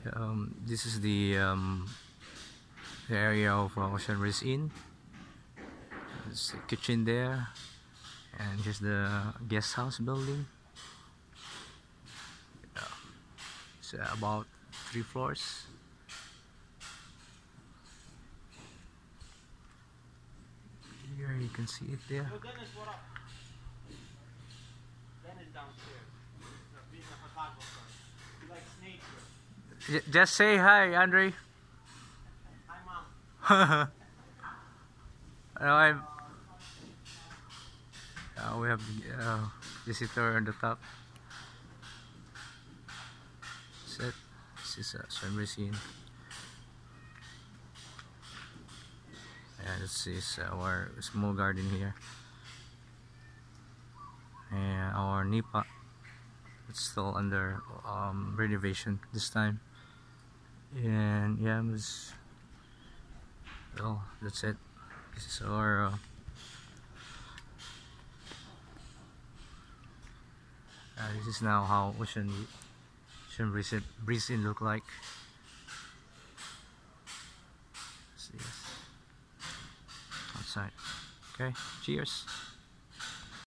This is the area of Ocean Breeze Inn. There's a kitchen there, and here's the guest house building. It's about 3 floors. Here you can see it there. Dennis, what up? Dennis downstairs. He's a photographer. He likes nature. Just say hi, Andre. Hi, Mom. We have visitor on the top. This is a swimming scene. And this is our small garden here. And our nipa, it's still under renovation this time. And yeah, well, that's it. This is our this is now how Ocean Breeze Inn look like. See this outside. Okay, cheers.